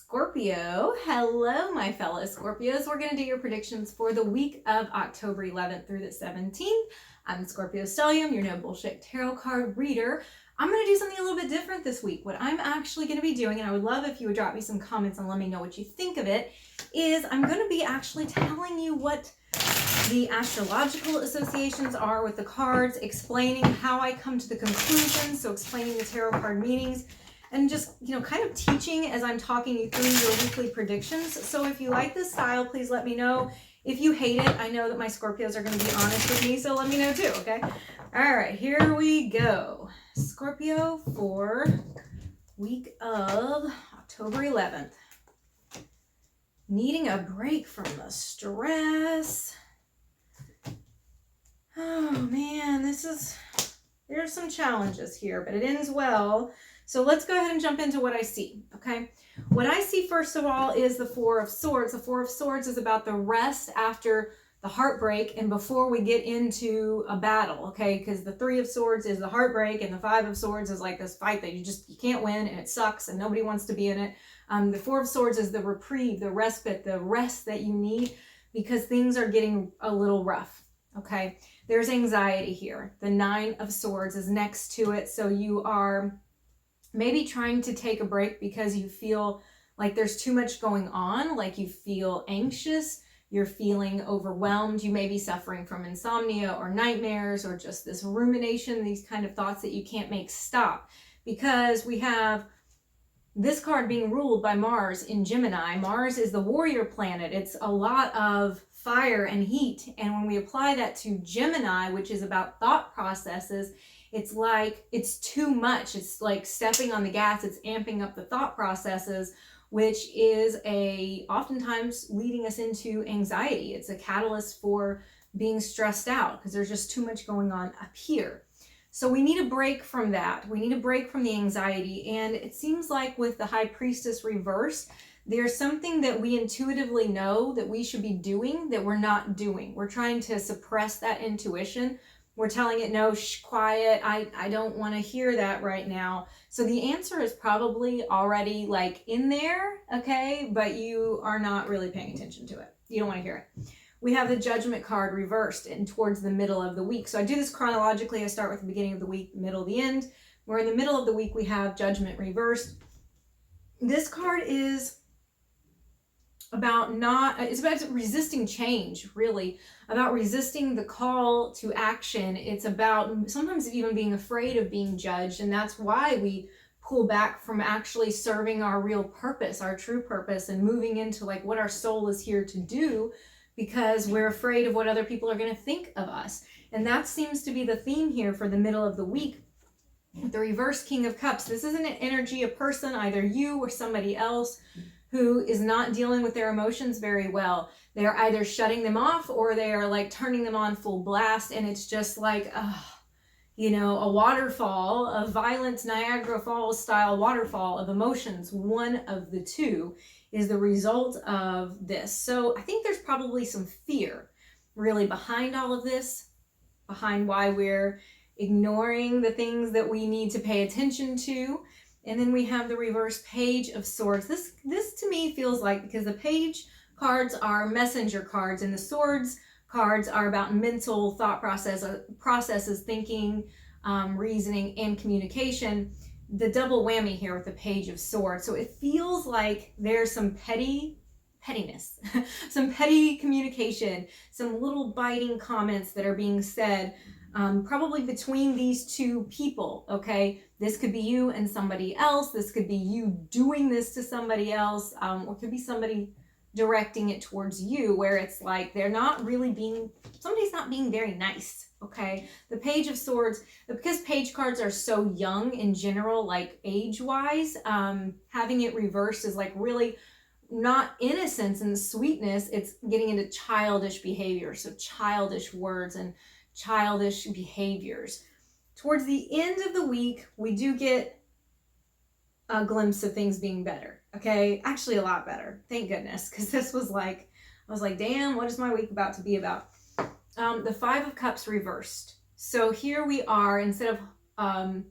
Scorpio. Hello, my fellow Scorpios. We're going to do your predictions for the week of October 11th through the 17th. I'm Scorpio Stellium, your no bullshit tarot card reader. I'm going to do something a little bit different this week. What I'm actually going to be doing, and I would love if you would drop me some comments and let me know what you think of it, is I'm going to be actually telling you what the astrological associations are with the cards, explaining how I come to the conclusions, so explaining the tarot card meanings, and just, kind of teaching as I'm talking you through your weekly predictions. So if you like this style, please let me know. If you hate it, I know that my Scorpios are going to be honest with me, so let me know too, okay? All right, here we go. Scorpio for week of October 11th. Needing a break from the stress. Oh man, there's some challenges here, but it ends well. So let's go ahead and jump into what I see, okay? What I see, first of all, is the Four of Swords. The Four of Swords is about the rest after the heartbreak and before we get into a battle, okay? Because the Three of Swords is the heartbreak, and the Five of Swords is like this fight that you can't win, and it sucks, and nobody wants to be in it. The Four of Swords is the reprieve, the respite, the rest that you need because things are getting a little rough, okay? There's anxiety here. The Nine of Swords is next to it, so you are maybe trying to take a break because you feel like there's too much going on, like you feel anxious, you're feeling overwhelmed, you may be suffering from insomnia or nightmares or just this rumination, these kind of thoughts that you can't make stop. Because we have this card being ruled by Mars in Gemini. Mars is the warrior planet. It's a lot of fire and heat. And when we apply that to Gemini, which is about thought processes, it's like it's too much. It's like stepping on the gas. It's amping up the thought processes, which is oftentimes leading us into anxiety. It's a catalyst for being stressed out because there's just too much going on up here. So we need a break from that. We need a break from the anxiety. And it seems like with the High Priestess reversed, there's something that we intuitively know that we should be doing that we're not doing. We're trying to suppress that intuition. We're telling it, no, shh, quiet. I don't want to hear that right now. So the answer is probably already like in there, okay? But you are not really paying attention to it. You don't want to hear it. We have the Judgment card reversed and towards the middle of the week. So I do this chronologically. I start with the beginning of the week, middle, the end. We're in the middle of the week. We have Judgment reversed. This card is it's about resisting change, really, about resisting the call to action. It's about sometimes even being afraid of being judged, and that's why we pull back from actually serving our real purpose, our true purpose, and moving into like what our soul is here to do, because we're afraid of what other people are going to think of us. And that seems to be the theme here for the middle of the week. The reverse King of Cups. This isn't an energy, a person, either you or somebody else, who is not dealing with their emotions very well. They're either shutting them off or they are like turning them on full blast, and it's just like, a waterfall, a violent Niagara Falls style waterfall of emotions. One of the two is the result of this. So I think there's probably some fear really behind all of this, behind why we're ignoring the things that we need to pay attention to. And then we have the reverse Page of Swords. This to me feels like, because the Page cards are messenger cards and the Swords cards are about mental thought processes, thinking, reasoning, and communication. The double whammy here with the Page of Swords. So it feels like there's some pettiness, some petty communication, some little biting comments that are being said, probably between these two people, okay? This could be you and somebody else. This could be you doing this to somebody else, or it could be somebody directing it towards you, where it's like somebody's not being very nice, okay? The Page of Swords, because Page cards are so young in general, like age-wise, having it reversed is like really not innocence and sweetness. It's getting into childish behavior, so childish words and childish behaviors. Towards the end of the week, we do get a glimpse of things being better, okay? Actually, a lot better, thank goodness, because this was like, I was like, damn, what is my week about to be about? The Five of Cups reversed. So here we are, instead of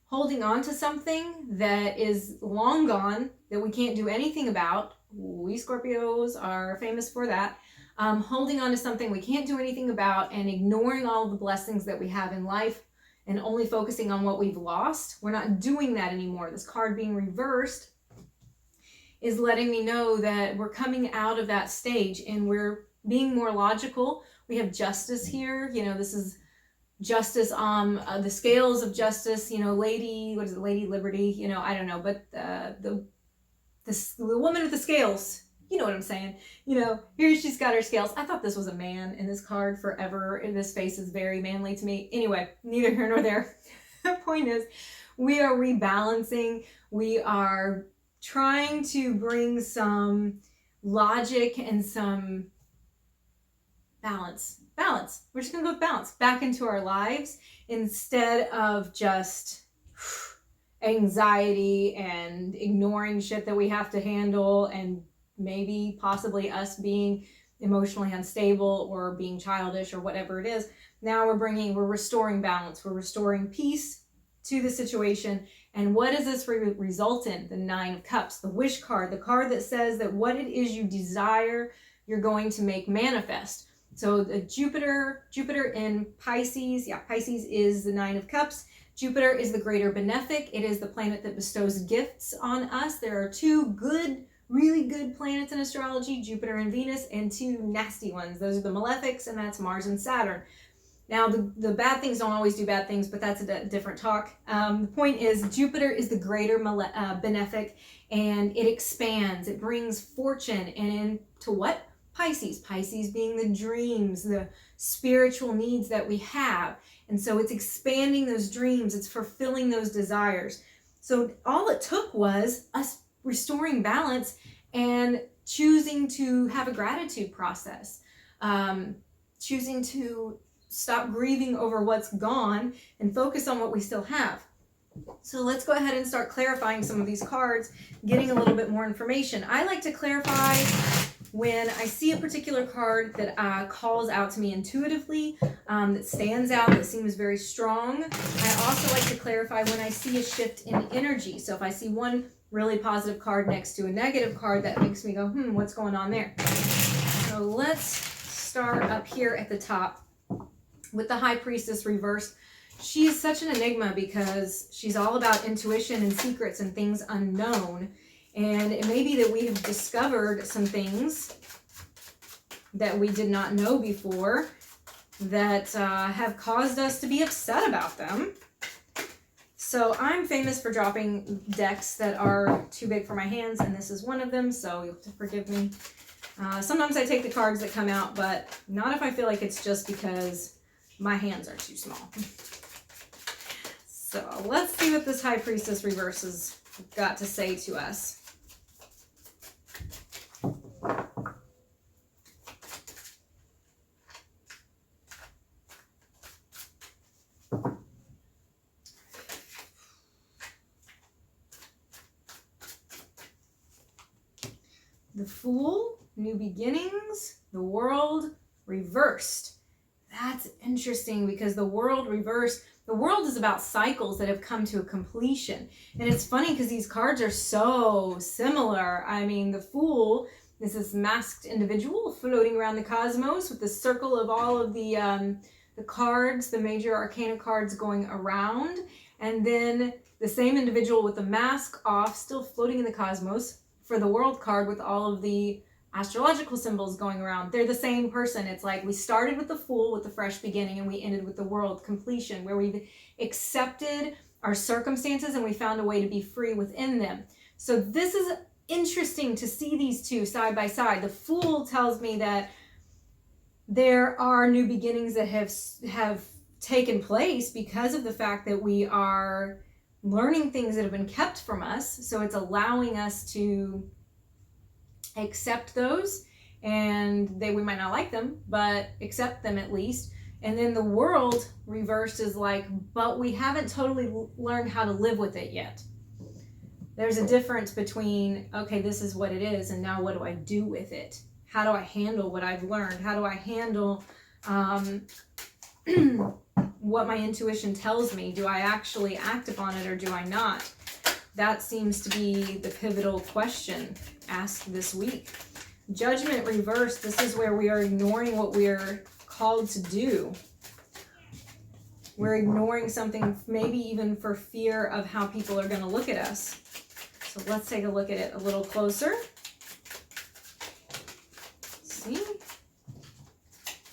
holding on to something that is long gone, that we can't do anything about. We Scorpios are famous for that. Holding on to something we can't do anything about and ignoring all of the blessings that we have in life and only focusing on what we've lost. We're not doing that anymore. This card being reversed is letting me know that we're coming out of that stage and we're being more logical. We have justice here. You know, this is justice on the scales of justice, you know, Lady Liberty, you know, I don't know, but the woman with the scales, you know what I'm saying, you know, here she's got her scales. I thought this was a man in this card forever, and this face is very manly to me. Anyway, neither here nor there. The point is, we are rebalancing. We are trying to bring some logic and some balance. We're just gonna go with balance back into our lives instead of just anxiety and ignoring shit that we have to handle, and maybe possibly us being emotionally unstable or being childish or whatever it is. Now we're restoring balance. We're restoring peace to the situation. And what does this result in? The 9 of Cups, the wish card, the card that says that what it is you desire, you're going to make manifest. So the Jupiter in Pisces, Pisces is the 9 of Cups. Jupiter is the greater benefic. It is the planet that bestows gifts on us. There are 2 really good planets in astrology, Jupiter and Venus, and 2 nasty ones. Those are the malefics, and that's Mars and Saturn. Now, the bad things don't always do bad things, but that's a different talk. The point is, Jupiter is the greater benefic, and it expands. It brings fortune, and into what? Pisces being the dreams, the spiritual needs that we have. And so it's expanding those dreams. It's fulfilling those desires. So all it took was us restoring balance and choosing to have a gratitude process, choosing to stop grieving over what's gone and focus on what we still have. So let's go ahead and start clarifying some of these cards, getting a little bit more information. I like to clarify when I see a particular card that calls out to me intuitively, that stands out, that seems very strong. I also like to clarify when I see a shift in energy. So if I see one really positive card next to a negative card, that makes me go, what's going on there? So let's start up here at the top with the High Priestess reversed. She is such an enigma because she's all about intuition and secrets and things unknown. And it may be that we have discovered some things that we did not know before that have caused us to be upset about them. So I'm famous for dropping decks that are too big for my hands, and this is one of them, so you'll have to forgive me. Sometimes I take the cards that come out, but not if I feel like it's just because my hands are too small. So let's see what this High Priestess reverse has got to say to us. The Fool, new beginnings, the World reversed. That's interesting because the World reversed, the world is about cycles that have come to a completion. And it's funny because these cards are so similar. I mean, the Fool is this masked individual floating around the cosmos with the circle of all of the cards, the major arcana cards going around. And then the same individual with the mask off, still floating in the cosmos, for the World card with all of the astrological symbols going around. They're the same person. It's like we started with the Fool with the fresh beginning and we ended with the World completion, where we've accepted our circumstances and we found a way to be free within them. So this is interesting to see these two side by side. The Fool tells me that there are new beginnings that have taken place because of the fact that we are learning things that have been kept from us. So it's allowing us to accept those, and we might not like them, but accept them at least. And then the World reversed is like, but we haven't totally learned how to live with it yet. There's a difference between, okay, this is what it is, and now what do I do with it? How do I handle what I've learned? How do I handle what my intuition tells me. Do I actually act upon it or do I not? That seems to be the pivotal question asked this week. Judgment reversed. This is where we are ignoring what we're called to do. We're ignoring something, maybe even for fear of how people are going to look at us. So let's take a look at it a little closer. See?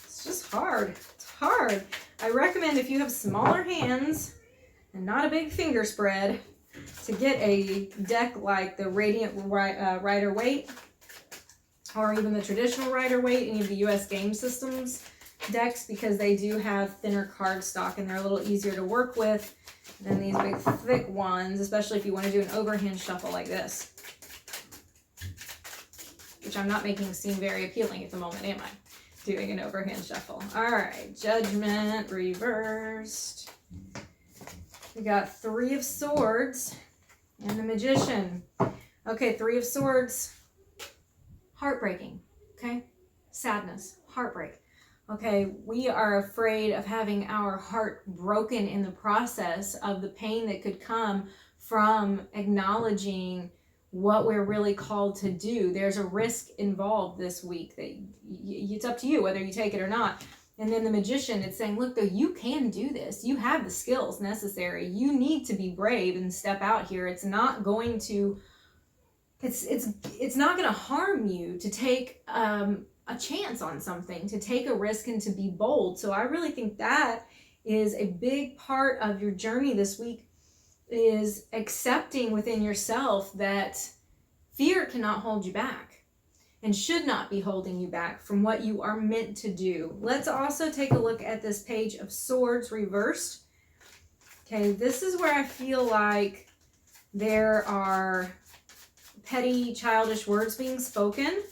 It's just hard. It's hard. I recommend, if you have smaller hands and not a big finger spread, to get a deck like the Radiant Rider-Waite, or even the traditional Rider-Waite, any of the US game systems decks, because they do have thinner cardstock and they're a little easier to work with than these big thick ones, especially if you want to do an overhand shuffle like this, which I'm not making seem very appealing at the moment, am I? Doing an overhand shuffle. All right, Judgment reversed. We got Three of Swords and the Magician. Okay, Three of Swords, heartbreaking, okay? Sadness, heartbreak. Okay, we are afraid of having our heart broken in the process of the pain that could come from acknowledging what we're really called to do. There's a risk involved this week that it's up to you whether you take it or not. And then the Magician, it's saying, look, though, you can do this. You have the skills necessary. You need to be brave and step out here. It's not going to, it's not going to harm you to take a chance on something, to take a risk and to be bold. So I really think that is a big part of your journey this week, is accepting within yourself that fear cannot hold you back and should not be holding you back from what you are meant to do. Let's also take a look at this Page of Swords reversed. Okay, this is where I feel like there are petty, childish words being spoken.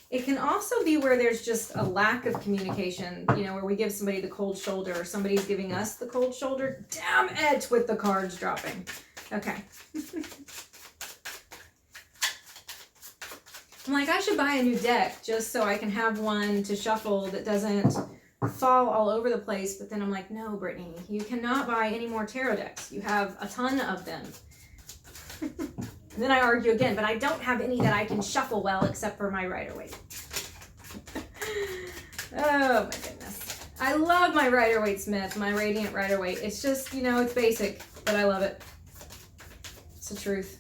It can also be where there's just a lack of communication, you know, where we give somebody the cold shoulder or somebody's giving us the cold shoulder. Damn it, with the cards dropping. Okay. I'm like, I should buy a new deck just so I can have one to shuffle that doesn't fall all over the place. But then I'm like, no, Brittany, you cannot buy any more tarot decks. You have a ton of them. And then I argue again, but I don't have any that I can shuffle well except for my Rider-Waite. Oh my goodness. I love my Rider-Waite Smith, my Radiant Rider-Waite. It's just, you know, it's basic, but I love it. It's the truth.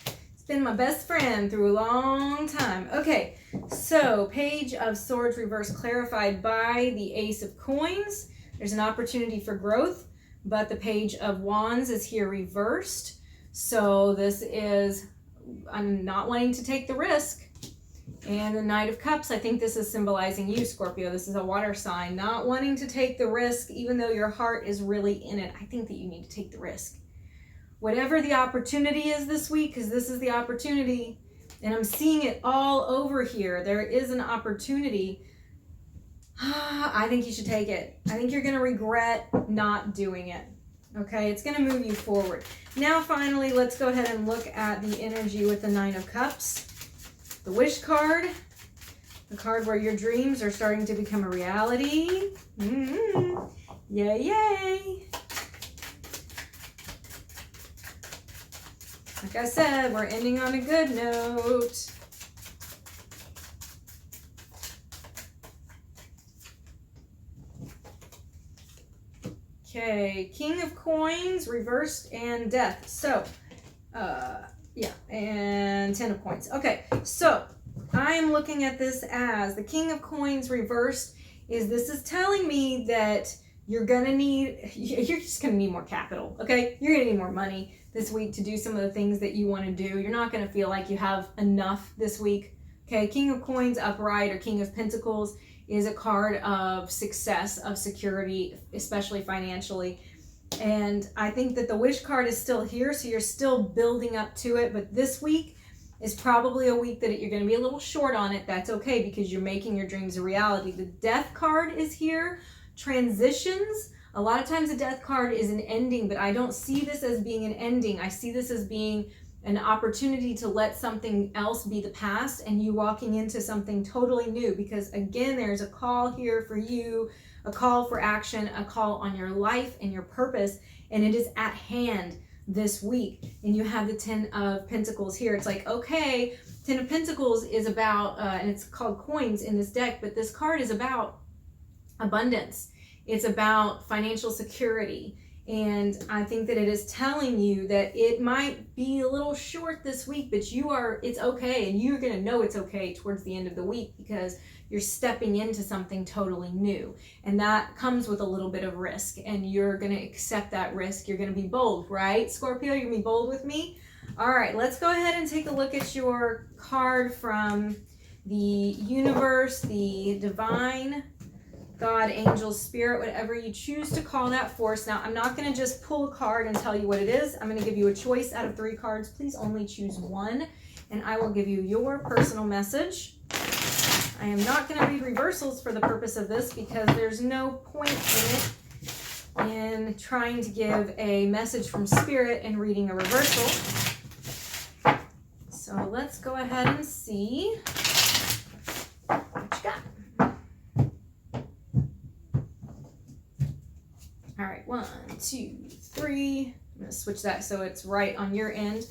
It's been my best friend through a long time. Okay, so Page of Swords reversed, clarified by the Ace of Coins. There's an opportunity for growth, but the Page of Wands is here reversed. So this is, I'm not wanting to take the risk. And the Knight of Cups, I think this is symbolizing you, Scorpio. This is a water sign, not wanting to take the risk, even though your heart is really in it. I think that you need to take the risk. Whatever the opportunity is this week, because this is the opportunity, and I'm seeing it all over here. There is an opportunity. I think you should take it. I think you're going to regret not doing it. Okay, it's going to move you forward. Now, finally, let's go ahead and look at the energy with the Nine of Cups. The Wish card, the card where your dreams are starting to become a reality. Yay, yay. Like I said, we're ending on a good note. Okay, King of Coins, reversed, and Death. So, yeah, and 10 of Coins. Okay, so I am looking at this as the King of Coins reversed. This is telling me that you're just gonna need more capital, okay? You're gonna need more money this week to do some of the things that you want to do. You're not gonna feel like you have enough this week, okay? King of Coins upright, or King of Pentacles, is a card of success, of security, especially financially. And I think that the Wish card is still here, so you're still building up to it. But this week is probably a week that you're going to be a little short on it. That's okay, because you're making your dreams a reality. The Death card is here. Transitions. A lot of times the Death card is an ending, but I don't see this as being an ending. I see this as being an opportunity to let something else be the past and you walking into something totally new, because again, there's a call here for you a call for action, a call on your life and your purpose, and it is at hand this week. And you have the 10 of Pentacles here. It's like, okay, 10 of Pentacles is about, and it's called coins in this deck, but this card is about abundance. It's about financial security. And I think that it is telling you that it might be a little short this week, but it's okay. And you're going to know it's okay towards the end of the week because you're stepping into something totally new. And that comes with a little bit of risk. And you're going to accept that risk. You're going to be bold, right? Scorpio, you're going to be bold with me? All right, let's go ahead and take a look at your card from the universe, the divine, God, angel, spirit, whatever you choose to call that force. Now, I'm not going to just pull a card and tell you what it is. I'm going to give you a choice out of 3 cards. Please only choose one, and I will give you your personal message. I am not going to read reversals for the purpose of this because there's no point in it in trying to give a message from spirit and reading a reversal. So let's go ahead and see what you got. All right, 1, 2, 3. I'm going to switch that so it's right on your end.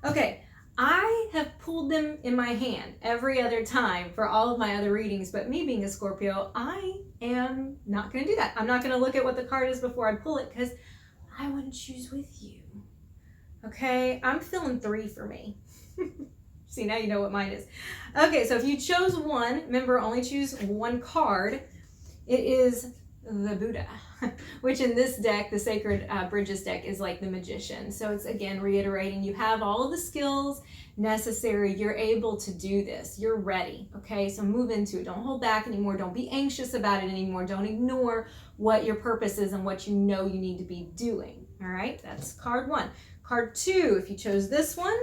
Okay, I have pulled them in my hand every other time for all of my other readings, but me being a Scorpio, I am not going to do that. I'm not going to look at what the card is before I pull it because I want to choose with you. Okay, I'm feeling 3 for me. See, now you know what mine is. Okay, so if you chose one, remember, only choose one card. It is the Buddha, which in this deck, the Sacred Bridges deck, is like the Magician. So it's, again, reiterating you have all of the skills necessary. You're able to do this. You're ready, okay? So move into it. Don't hold back anymore. Don't be anxious about it anymore. Don't ignore what your purpose is and what you know you need to be doing, all right? That's card 1. Card 2, if you chose this one,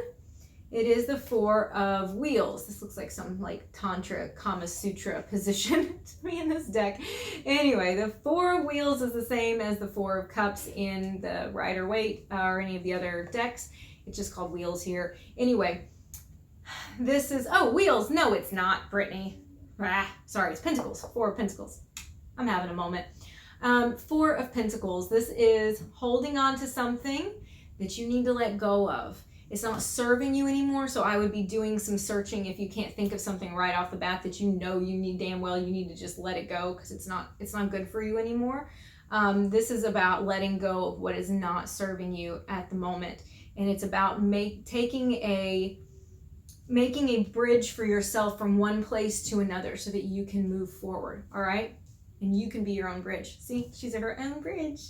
it is the 4 of Wheels. This looks like some like Tantra Kama Sutra position to me in this deck. Anyway, the 4 of Wheels is the same as the 4 of Cups in the Rider-Waite or any of the other decks. It's just called Wheels here. Anyway, this is, oh, Wheels. No, it's not, Brittany. Sorry, it's Pentacles. 4 of Pentacles. I'm having a moment. 4 of Pentacles. This is holding on to something that you need to let go of. It's not serving you anymore, so I would be doing some searching if you can't think of something right off the bat that you know you need damn well. You need to just let it go because it's not good for you anymore. This is about letting go of what is not serving you at the moment, and it's about making a bridge for yourself from one place to another so that you can move forward. All right, and you can be your own bridge. See, she's her own bridge.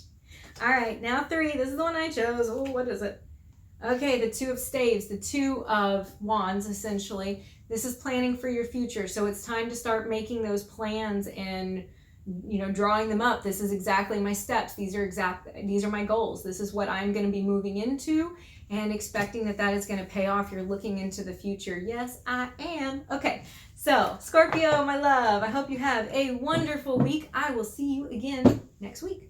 All right, now 3. This is the one I chose. Oh, what is it? Okay, the 2 of Staves, the 2 of Wands, essentially. This is planning for your future. So it's time to start making those plans and, drawing them up. This is exactly my steps. These are my goals. This is what I'm going to be moving into and expecting that is going to pay off. You're looking into the future. Yes, I am. Okay, so Scorpio, my love, I hope you have a wonderful week. I will see you again next week.